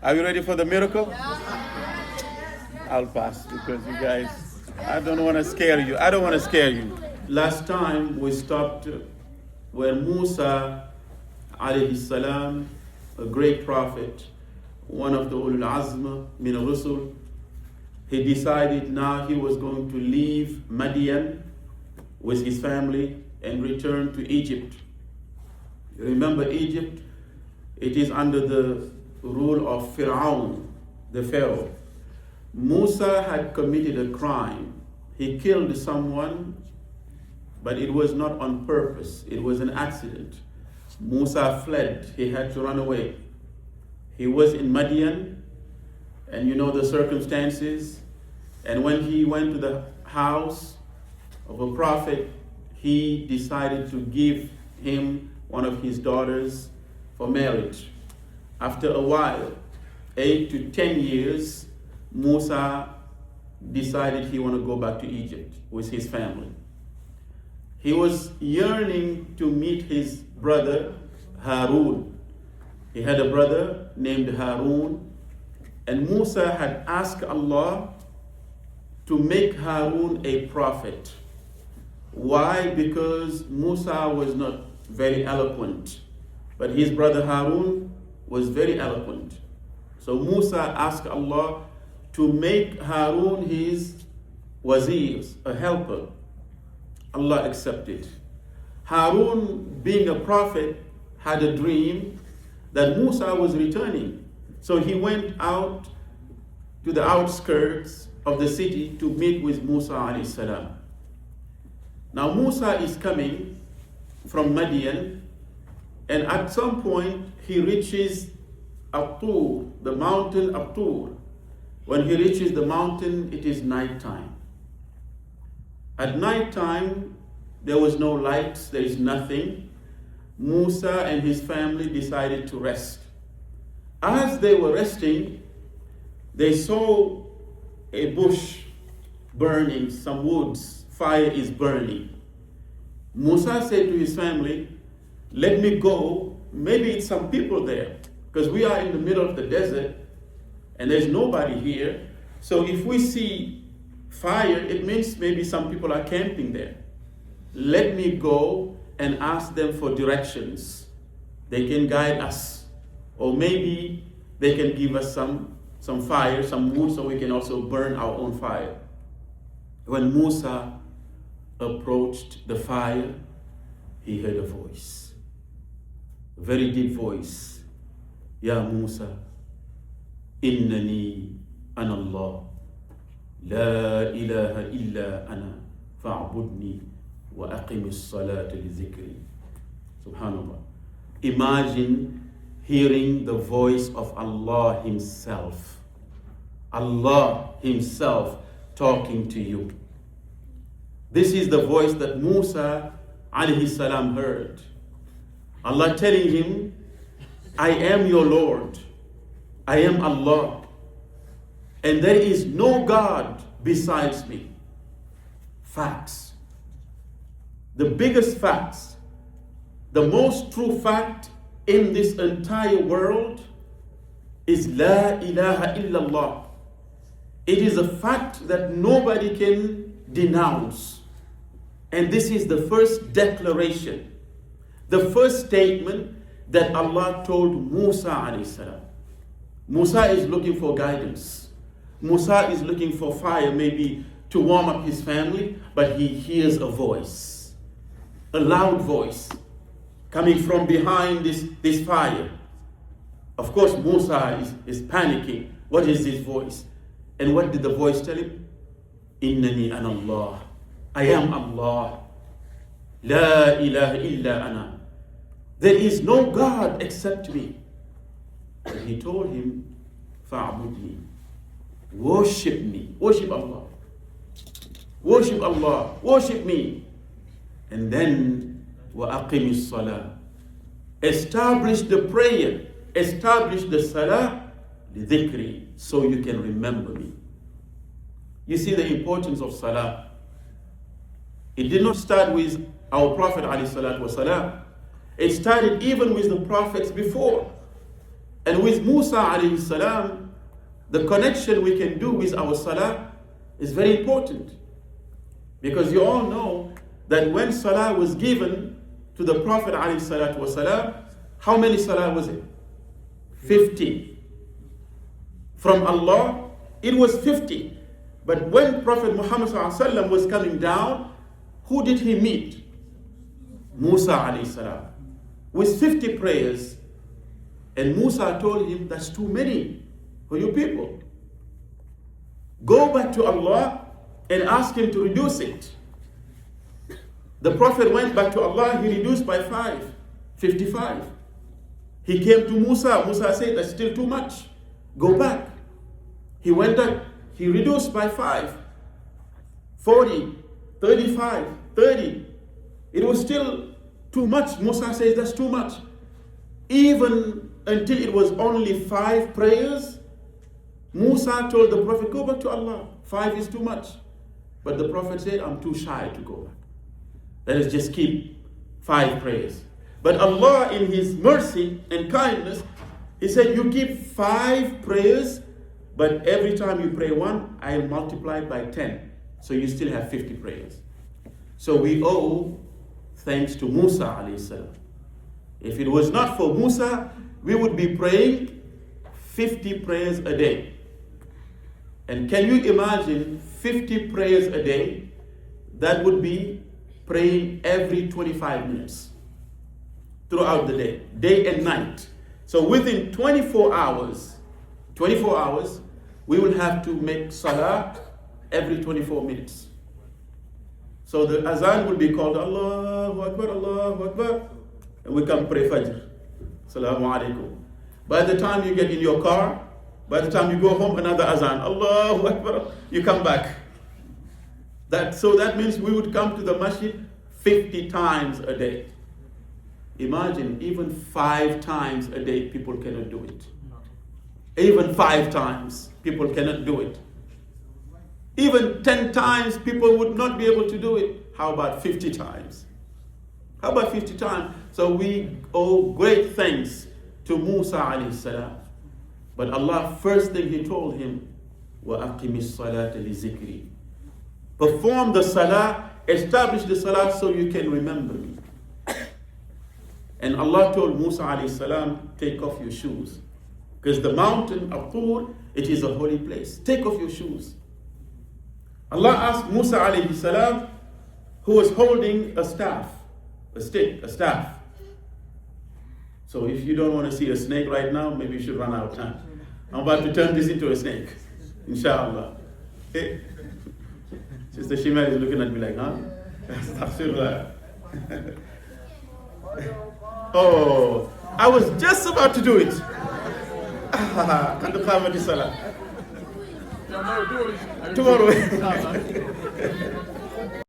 Are you ready for the miracle? I'll pass because you guys, I don't want to scare you. I don't want to scare you. Last time we stopped where Mūsā alayhi salam, a great prophet, one of the ulul azm min rusul, he decided now he was going to leave Madian with his family and return to Egypt. You remember Egypt? It is under the rule of Fir'aun, the Pharaoh. Mūsā had committed a crime. He killed someone, but it was not on purpose. It was an accident. Mūsā fled. He had to run away. He was in Madian, and you know the circumstances. And when he went to the house of a prophet, he decided to give him one of his daughters for marriage. After a while, 8 to 10 years, Mūsā decided he wanted to go back to Egypt with his family. He was yearning to meet his brother Harun. He had a brother named Harun, and Mūsā had asked Allah to make Harun a prophet. Why? Because Mūsā was not very eloquent, but his brother Harun was very eloquent. So Mūsā asked Allah to make Harun his wazir, a helper. Allah accepted. Harun, being a prophet, had a dream that Mūsā was returning. So he went out to the outskirts of the city to meet with Mūsā alayhi salam. Now Mūsā is coming from Madian, and at some point he reaches At-Tur, the mountain At-Tur. When he reaches the mountain, it is nighttime. At nighttime, there was no lights, there is nothing. Mūsā and his family decided to rest. As they were resting, they saw a bush burning, some woods, fire is burning. Mūsā said to his family, let me go, maybe it's some people there, because we are in the middle of the desert and there's nobody here. So if we see fire, it means maybe some people are camping there. Let me go and ask them for directions. They can guide us. Or maybe they can give us some fire, some wood, so we can also burn our own fire. When Mūsā approached the fire, he heard a voice, a very deep voice. Ya Mūsā, innani ana Allah, la ilaha illa ana, fa'budni wa aqimis salata li dhikri. Subhanallah. Imagine hearing the voice of Allah himself. Allah himself talking to you. This is the voice that Mūsā alayhi salam heard. Allah telling him, I am your Lord. I am Allah. And there is no God besides me. Facts. The biggest facts, the most true fact in this entire world is La ilaha illallah. It is a fact that nobody can denounce. And this is the first declaration, the first statement that Allah told Mūsā alayhi salam. Mūsā is looking for guidance. Mūsā is looking for fire, maybe to warm up his family, but he hears a voice, a loud voice coming from behind this fire. Of course, Mūsā is panicking. What is this voice? And what did the voice tell him? Innani ana Allah. I am Allah. La ilaha illa ana. There is no God except me. But he told him, fa'budni. Worship me. Worship Allah. Worship Allah. Worship me. And then, wa aqimis salah. Establish the prayer. Establish the salah. Li dhikri. So you can remember me. You see the importance of salah. It did not start with our Prophet ﷺ. It started even with the prophets before. And with Mūsā alayhi salam, the connection we can do with our salah is very important. Because you all know that when salah was given to the Prophet alayhi salatu wasalam, how many salah was it? 50. From Allah, it was 50. But when Prophet Muhammad sallallahu alaihi wasallam was coming down, who did he meet? Mūsā alayhi salam, with 50 prayers. And Mūsā told him, that's too many for you people. Go back to Allah and ask him to reduce it. The Prophet went back to Allah, he reduced by 55. He came to Mūsā. Mūsā said, that's still too much. Go back. He went back, he reduced by 5, 40, 35, 30. It was still too much. Mūsā says that's too much. Even until it was only 5 prayers, Mūsā told the Prophet, go back to Allah. 5 is too much. But the Prophet said, I'm too shy to go back. Let us just keep 5 prayers. But Allah, in His mercy and kindness, He said, you keep 5 prayers, but every time you pray one, I'll multiply it by 10. So you still have 50 prayers. So we owe thanks to Mūsā alayhi salam. If it was not for Mūsā, we would be praying 50 prayers a day. And can you imagine 50 prayers a day? That would be praying every 25 minutes throughout the day and night. So within 24 hours, we will have to make salah every 24 minutes. So the azan will be called Allahu Akbar, Allahu Akbar, and we come pray Fajr. Assalamu alaikum. By the time you get in your car, by the time you go home, another azan, Allahu Akbar, you come back. So that means we would come to the masjid 50 times a day. Imagine, even 5 times a day, people cannot do it. Even 5 times, people cannot do it. Even 10 times, people would not be able to do it. How about 50 times? How about 50 times? So we owe great thanks to Mūsā alayhi salam. But Allah, first thing He told him, وَأَقِمِ الصَّلَاةَ لِذِكْرِي. Perform the salah, establish the salah so you can remember me. And Allah told Mūsā alayhi salam, take off your shoes. Because the mountain of Tur, it is a holy place. Take off your shoes. Allah asked Mūsā alayhi salam, who was holding a staff, a stick, a staff. So if you don't want to see a snake right now, maybe you should run out of time. I'm about to turn this into a snake, inshallah. Okay. Sister Shima is looking at me like, huh? Astaghfirullah. Oh, I was just about to do it. Tomorrow.